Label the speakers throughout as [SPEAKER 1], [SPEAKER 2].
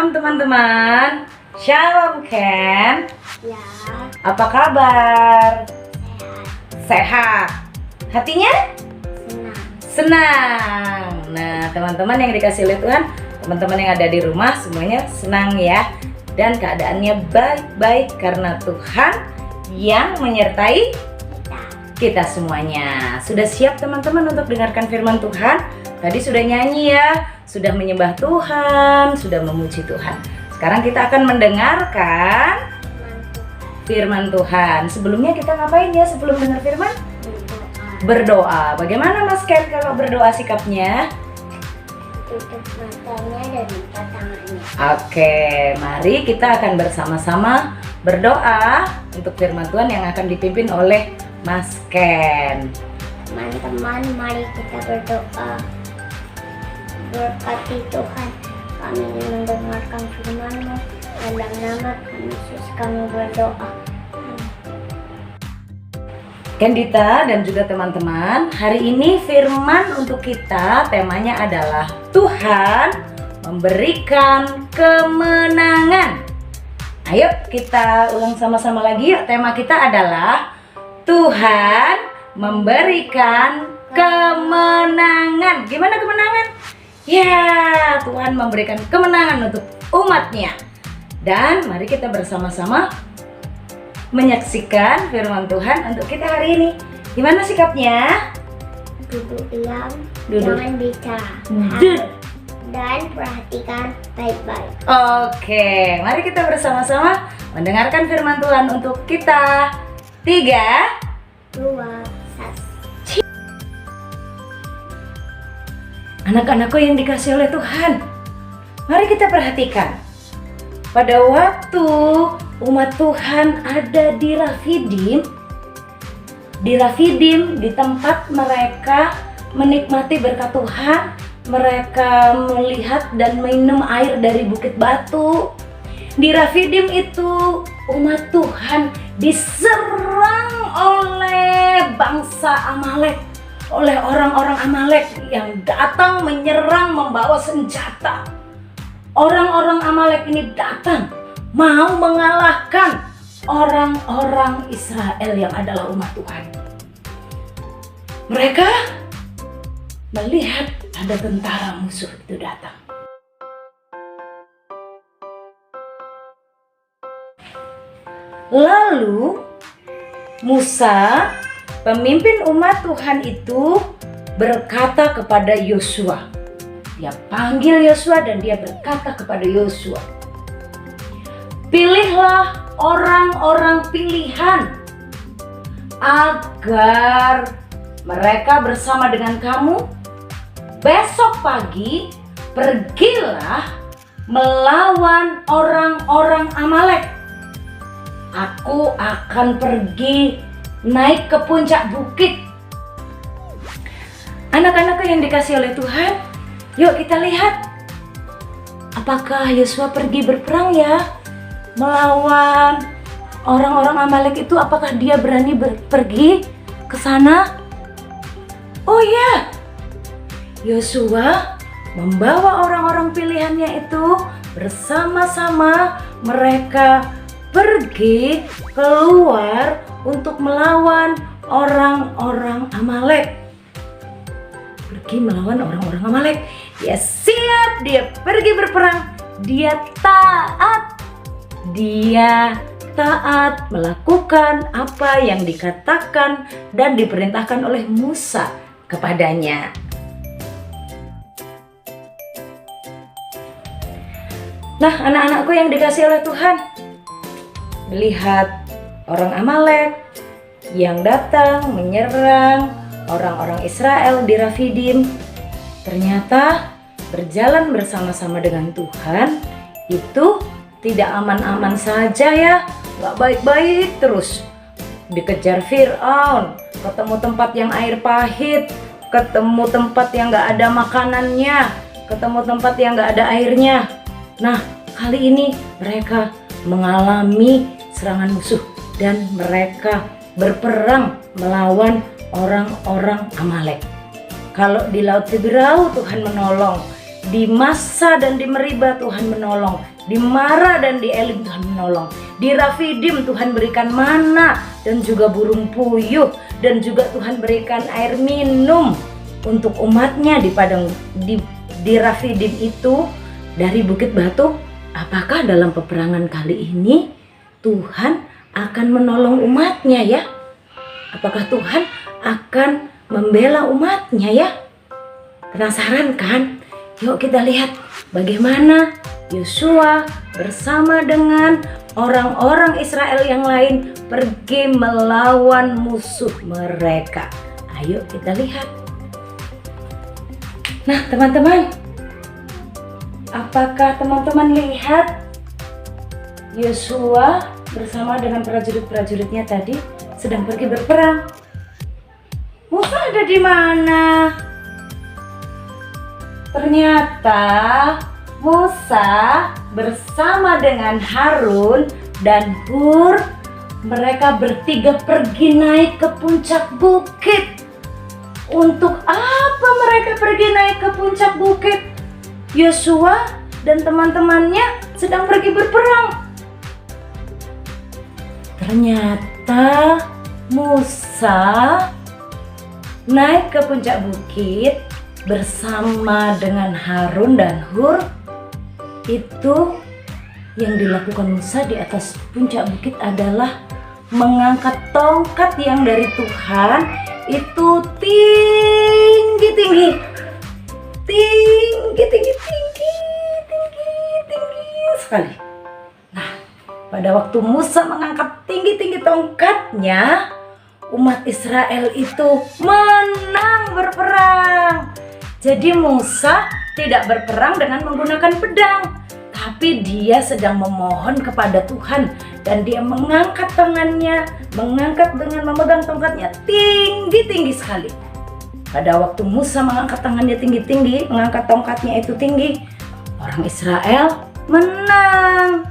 [SPEAKER 1] Shalom teman-teman. Shalom Ken.
[SPEAKER 2] Ya,
[SPEAKER 1] Apa kabar?
[SPEAKER 2] sehat,
[SPEAKER 1] Sehat. Hatinya
[SPEAKER 2] senang.
[SPEAKER 1] senang. Nah teman-teman yang dikasih oleh Tuhan, teman-teman yang ada di rumah semuanya senang ya. Dan keadaannya baik-baik karena Tuhan yang menyertai kita semuanya. Sudah siap teman-teman untuk dengarkan firman Tuhan? Tadi sudah nyanyi ya, sudah menyembah Tuhan, sudah memuji Tuhan. Sekarang kita akan mendengarkan firman Tuhan. Sebelumnya kita ngapain ya sebelum dengar firman? Berdoa. Bagaimana Mas Ken kalau berdoa sikapnya?
[SPEAKER 2] Tutup matanya dan buka tangannya.
[SPEAKER 1] Oke, mari kita akan bersama-sama berdoa untuk firman Tuhan yang akan dipimpin oleh Mas Ken.
[SPEAKER 2] Teman-teman, mari kita berdoa. Berkati Tuhan, kami mendengarkan firman-Mu. Dalam nama Tuhan Yesus kami berdoa.
[SPEAKER 1] Kendita dan juga teman-teman, hari ini firman untuk kita temanya adalah Tuhan memberikan kemenangan. Ayo kita ulang sama-sama lagi yuk. Tema kita adalah Tuhan memberikan kemenangan. Gimana kemenangan? Ya, Tuhan memberikan kemenangan untuk umatnya. Dan mari kita bersama-sama menyaksikan firman Tuhan untuk kita hari ini. Gimana sikapnya?
[SPEAKER 2] Duduk diam,
[SPEAKER 1] Duduk.
[SPEAKER 2] jangan bicara.
[SPEAKER 1] Duduk.
[SPEAKER 2] Dan perhatikan baik-baik.
[SPEAKER 1] Oke, mari kita bersama-sama mendengarkan firman Tuhan untuk kita. 3,
[SPEAKER 2] 2, 1.
[SPEAKER 1] Anak-anakku yang dikasih oleh Tuhan, mari kita perhatikan. Pada waktu umat Tuhan ada di Rafidim, di tempat mereka menikmati berkat Tuhan, mereka melihat dan minum air dari bukit batu. Di Rafidim itu umat Tuhan diserang oleh bangsa Amalek, oleh orang-orang Amalek yang datang menyerang membawa senjata. Orang-orang Amalek ini datang mau mengalahkan orang-orang Israel yang adalah umat Tuhan. Mereka melihat ada tentara musuh itu datang. Lalu Musa, pemimpin umat Tuhan itu, berkata kepada Yosua. Dia panggil Yosua dan dia berkata kepada Yosua, pilihlah orang-orang pilihan agar mereka bersama dengan kamu. Besok pagi pergilah melawan orang-orang Amalek. Aku akan pergi naik ke puncak bukit. Anak-anak yang dikasih oleh Tuhan, yuk kita lihat. Apakah Yosua pergi berperang ya? Melawan orang-orang Amalek itu, apakah dia berani pergi ke sana? Oh ya, Yosua membawa orang-orang pilihannya itu bersama-sama mereka pergi keluar untuk melawan orang-orang Amalek. Pergi melawan orang-orang Amalek. Dia siap, dia pergi berperang. Dia taat melakukan apa yang dikatakan dan diperintahkan oleh Musa kepadanya. Nah, anak-anakku yang dikasih oleh Tuhan, melihat orang Amalek yang datang menyerang orang-orang Israel di Rafidim, ternyata berjalan bersama-sama dengan Tuhan itu tidak aman-aman saja ya, gak baik-baik terus. Dikejar Fir'aun, ketemu tempat yang air pahit, ketemu tempat yang gak ada makanannya, ketemu tempat yang gak ada airnya. Nah, kali ini mereka mengalami serangan musuh dan mereka berperang melawan orang-orang Amalek. Kalau di Laut Teberau Tuhan menolong, di Massa dan di Meriba Tuhan menolong, Di Mara dan di Elim Tuhan menolong. Di Rafidim Tuhan berikan mana dan juga burung puyuh, dan juga Tuhan berikan air minum untuk umatnya di padang di Rafidim itu dari Bukit Batu. Apakah dalam peperangan kali ini Tuhan akan menolong umatnya ya? Apakah Tuhan akan membela umatnya ya? Penasaran kan? Yuk kita lihat bagaimana Yosua bersama dengan orang-orang Israel yang lain pergi melawan musuh mereka. Ayo kita lihat. Nah teman-teman, apakah teman-teman lihat Yosua bersama dengan prajurit-prajuritnya tadi sedang pergi berperang? Musa ada di mana? Ternyata Musa bersama dengan Harun dan Hur, mereka bertiga pergi naik ke puncak bukit. Untuk apa mereka pergi naik ke puncak bukit? Yosua dan teman-temannya sedang pergi berperang. Ternyata Musa naik ke puncak bukit bersama dengan Harun dan Hur. Itu yang dilakukan Musa di atas puncak bukit adalah mengangkat tongkat yang dari Tuhan itu tinggi sekali. Nah, pada waktu Musa mengangkat tinggi tongkatnya, umat Israel itu menang berperang. Jadi Musa tidak berperang dengan menggunakan pedang, tapi dia sedang memohon kepada Tuhan dan dia mengangkat tangannya, mengangkat dengan memegang tongkatnya tinggi sekali. Pada waktu Musa mengangkat tangannya tinggi, mengangkat tongkatnya itu tinggi, orang Israel menang.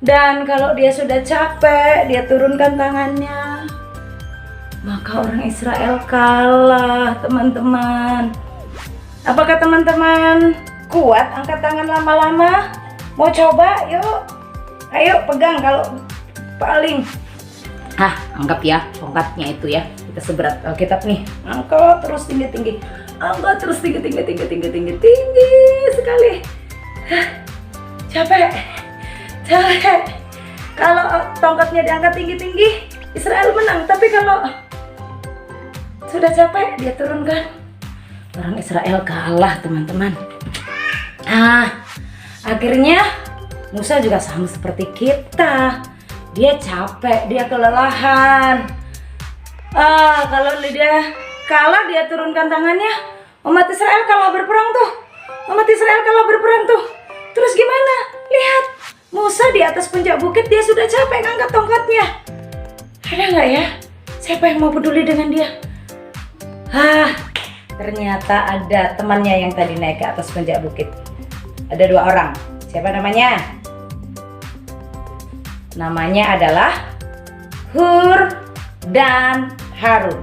[SPEAKER 1] Dan kalau dia sudah capek, dia turunkan tangannya, maka orang Israel kalah, teman-teman. Apakah teman-teman kuat angkat tangan lama-lama? Mau coba? Yuk. Ayo pegang kalau paling. Anggap ya tongkatnya itu ya. Kita seberat Alkitab nih. Angkat terus tinggi. Angkat terus tinggi sekali. Capek. Kalau tongkatnya diangkat tinggi, Israel menang. Tapi kalau sudah capek, dia turunkan. Orang Israel kalah, teman-teman. Akhirnya Musa juga sama seperti kita. Dia capek, dia kelelahan. Kalau dia kalah, dia turunkan tangannya. Umat Israel kalah berperang tuh. Terus gimana? Lihat, Musa di atas puncak bukit, dia sudah capek ngangkat tongkatnya. Ada nggak ya? Siapa yang mau peduli dengan dia? Ternyata ada temannya yang tadi naik ke atas puncak bukit. Ada 2 orang. Siapa namanya? Namanya adalah Hur dan Harun.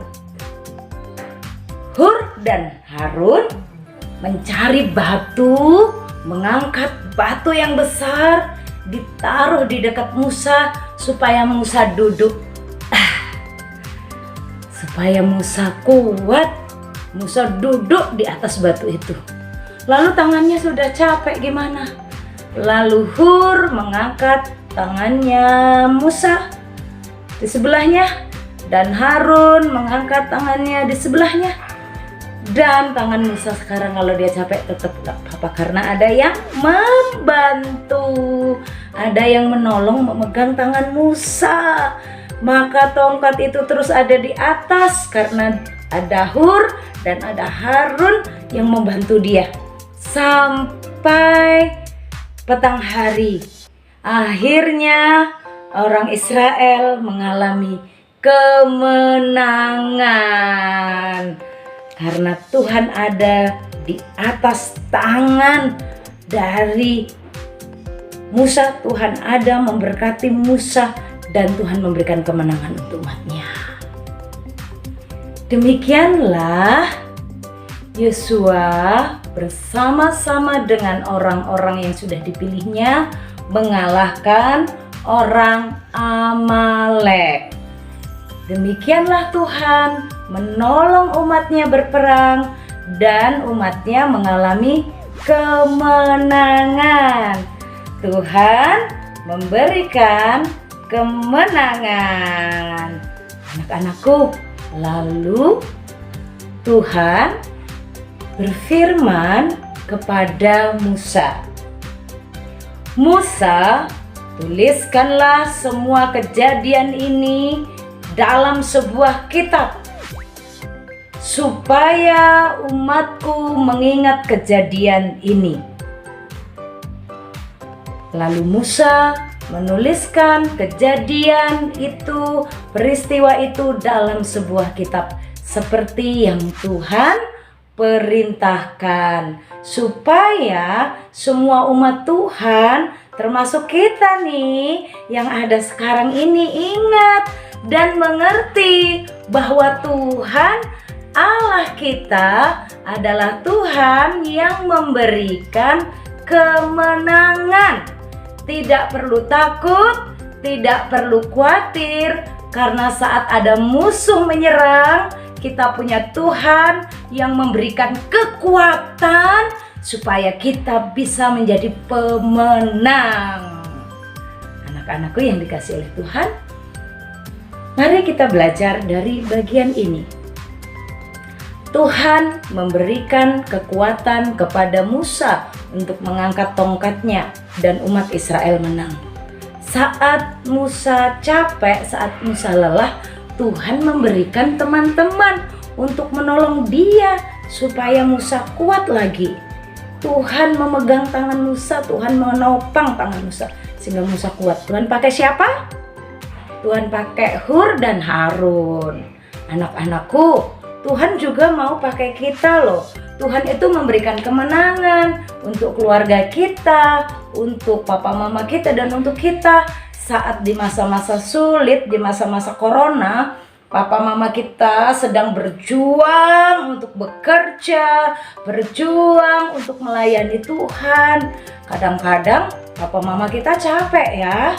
[SPEAKER 1] Hur dan Harun mencari batu, mengangkat batu yang besar, ditaruh di dekat Musa supaya Musa duduk. Supaya Musa kuat, Musa duduk di atas batu itu. Lalu tangannya sudah capek gimana? Lalu Hur mengangkat tangannya Musa di sebelahnya, dan Harun mengangkat tangannya di sebelahnya. Dan tangan Musa sekarang kalau dia capek tetap gak apa-apa, karena ada yang membantu, ada yang menolong memegang tangan Musa. Maka tongkat itu terus ada di atas karena ada Hur dan ada Harun yang membantu dia. Sampai petang hari, akhirnya orang Israel mengalami kemenangan karena Tuhan ada di atas tangan dari Musa. Tuhan ada memberkati Musa dan Tuhan memberikan kemenangan untuk umatnya. Demikianlah Yosua bersama-sama dengan orang-orang yang sudah dipilihnya mengalahkan orang Amalek. Demikianlah Tuhan menolong umatnya berperang dan umatnya mengalami kemenangan. Tuhan memberikan kemenangan. Anak-anakku, lalu Tuhan berfirman kepada Musa, "Musa, tuliskanlah semua kejadian ini dalam sebuah kitab, supaya umatku mengingat kejadian ini." Lalu Musa menuliskan kejadian itu, peristiwa itu dalam sebuah kitab seperti yang Tuhan perintahkan, supaya semua umat Tuhan termasuk kita nih yang ada sekarang ini ingat dan mengerti bahwa Tuhan Allah kita adalah Tuhan yang memberikan kemenangan. Tidak perlu takut, tidak perlu khawatir, karena saat ada musuh menyerang, kita punya Tuhan yang memberikan kekuatan supaya kita bisa menjadi pemenang. Anak-anakku yang dikasihi oleh Tuhan, mari kita belajar dari bagian ini. Tuhan memberikan kekuatan kepada Musa untuk mengangkat tongkatnya dan umat Israel menang. Saat Musa capek, saat Musa lelah, Tuhan memberikan teman-teman untuk menolong dia supaya Musa kuat lagi. Tuhan memegang tangan Musa, Tuhan menopang tangan Musa sehingga Musa kuat. Tuhan pakai siapa? Tuhan pakai Hur dan Harun. Anak-anakku, Tuhan juga mau pakai kita loh. Tuhan itu memberikan kemenangan untuk keluarga kita, untuk papa mama kita, dan untuk kita saat di masa-masa sulit, di masa-masa corona. Papa mama kita sedang berjuang untuk bekerja, berjuang untuk melayani Tuhan. Kadang-kadang papa mama kita capek ya.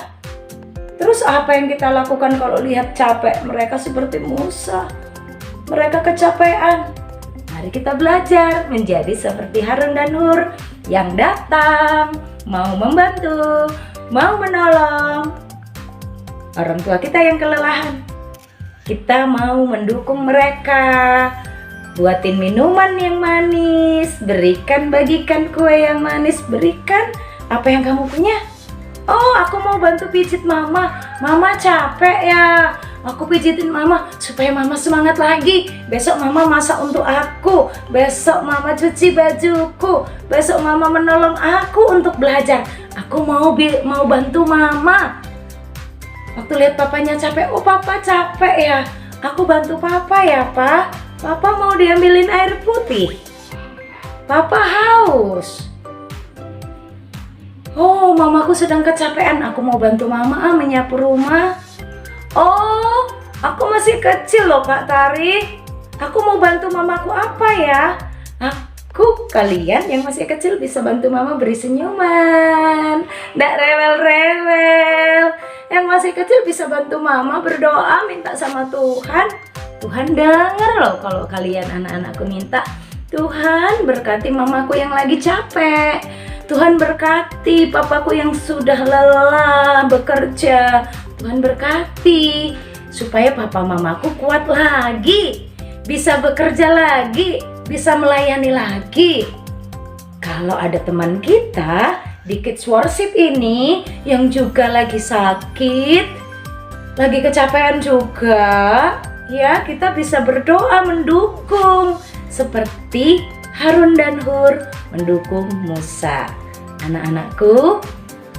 [SPEAKER 1] Terus apa yang kita lakukan kalau lihat capek? Mereka seperti Musa, mereka kecapean. Mari kita belajar menjadi seperti Harun dan Hur yang datang, mau membantu, mau menolong orang tua kita yang kelelahan. Kita mau mendukung mereka, buatin minuman yang manis, bagikan kue yang manis, berikan apa yang kamu punya. Oh, aku mau bantu pijit mama capek ya. Aku pijitin mama supaya mama semangat lagi. Besok mama masak untuk aku. Besok mama cuci bajuku. Besok mama menolong aku untuk belajar. Aku mau bantu mama. Waktu lihat papanya capek, oh papa capek ya. Aku bantu papa ya, Pak. Papa mau diambilin air putih. Papa haus. Oh, mamaku sedang kecapean. Aku mau bantu mama menyapu rumah. Oh, aku masih kecil loh Kak Tari. Aku mau bantu mamaku apa ya? Kalian yang masih kecil bisa bantu mama beri senyuman. Nggak rewel-rewel. Yang masih kecil bisa bantu mama berdoa, minta sama Tuhan. Tuhan dengar loh kalau kalian anak-anakku minta. Tuhan berkati mamaku yang lagi capek. Tuhan berkati papaku yang sudah lelah bekerja. Tuhan berkati supaya papa mamaku kuat lagi, bisa bekerja lagi, bisa melayani lagi. Kalau ada teman kita di Kids Worship ini yang juga lagi sakit, lagi kecapean juga, ya kita bisa berdoa mendukung seperti Harun dan Hur mendukung Musa. Anak-anakku,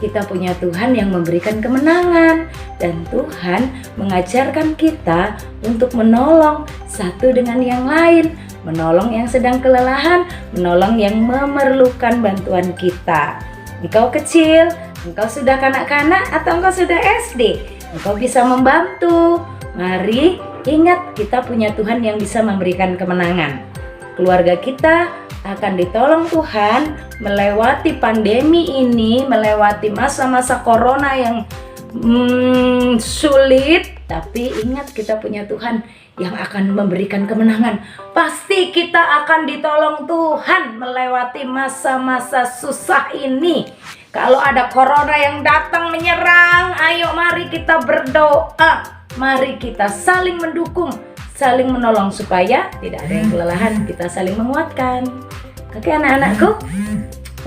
[SPEAKER 1] kita punya Tuhan yang memberikan kemenangan dan Tuhan mengajarkan kita untuk menolong satu dengan yang lain, menolong yang sedang kelelahan, menolong yang memerlukan bantuan kita. Engkau kecil, engkau sudah kanak-kanak atau engkau sudah SD, engkau bisa membantu. Mari ingat kita punya Tuhan yang bisa memberikan kemenangan. Keluarga kita akan ditolong Tuhan melewati pandemi ini, melewati masa-masa corona yang sulit. Tapi ingat, kita punya Tuhan yang akan memberikan kemenangan. Pasti kita akan ditolong Tuhan melewati masa-masa susah ini. Kalau ada corona yang datang menyerang, ayo mari kita berdoa. Mari kita saling mendukung, saling menolong supaya tidak ada yang kelelahan. Kita saling menguatkan. Oke anak-anakku,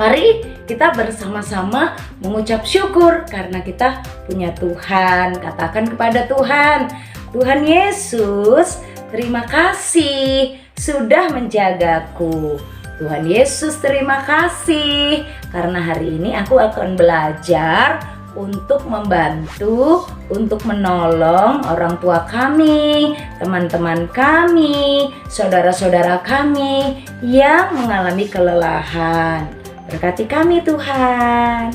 [SPEAKER 1] mari kita bersama-sama mengucap syukur karena kita punya Tuhan. Katakan kepada Tuhan, Tuhan Yesus, terima kasih sudah menjagaku. Tuhan Yesus, terima kasih karena hari ini aku akan belajar untuk membantu, untuk menolong orang tua kami, teman-teman kami, saudara-saudara kami yang mengalami kelelahan. Berkati kami Tuhan.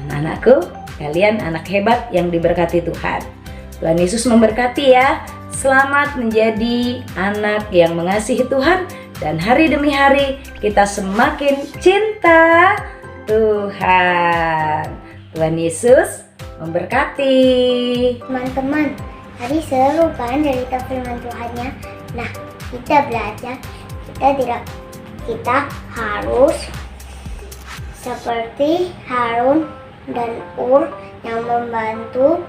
[SPEAKER 1] Anak-anakku, kalian anak hebat yang diberkati Tuhan. Tuhan Yesus memberkati ya. Selamat menjadi anak yang mengasihi Tuhan, dan hari demi hari kita semakin cinta Tuhan. Tuhan Yesus memberkati.
[SPEAKER 2] Teman-teman, tadi seru kan cerita firman Tuhannya? Nah, kita belajar, kita harus seperti Harun dan Ur yang membantu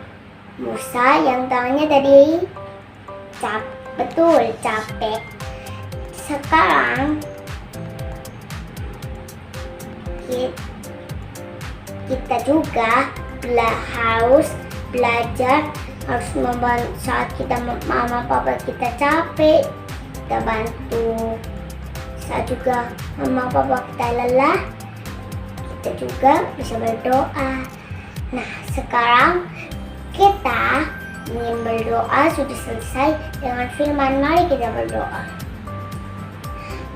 [SPEAKER 2] Musa yang tangannya tadi capek. Sekarang kita juga harus belajar, harus membantu saat mama papa kita capek, kita bantu. Saat juga mama papa kita lelah, kita juga bisa berdoa. Nah, sekarang kita ingin berdoa, sudah selesai dengan firman. Mari kita berdoa.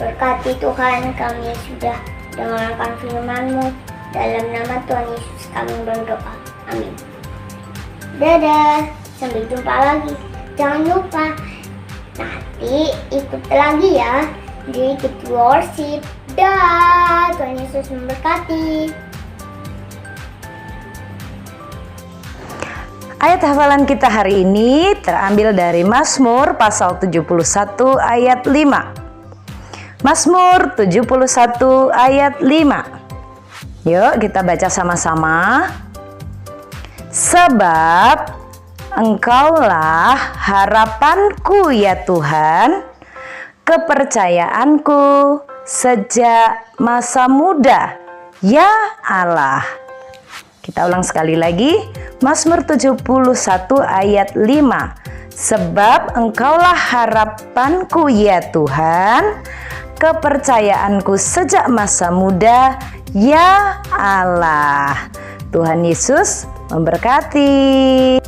[SPEAKER 2] Berkati Tuhan, kami sudah dengarkan firman-Mu. Dalam nama Tuhan Yesus kami berdoa. Amin. Dadah, sampai jumpa lagi. Jangan lupa nanti ikut lagi ya di ikut worship. Dah, Tuhan Yesus memberkati.
[SPEAKER 1] Ayat hafalan kita hari ini terambil dari Mazmur pasal 71 ayat 5. Mazmur 71 ayat 5. Yuk kita baca sama-sama. Sebab Engkaulah harapanku ya Tuhan, kepercayaanku sejak masa muda ya Allah. Kita ulang sekali lagi, Mazmur 71 ayat 5. Sebab Engkaulah harapanku ya Tuhan, kepercayaanku sejak masa muda ya Allah. Tuhan Yesus memberkati.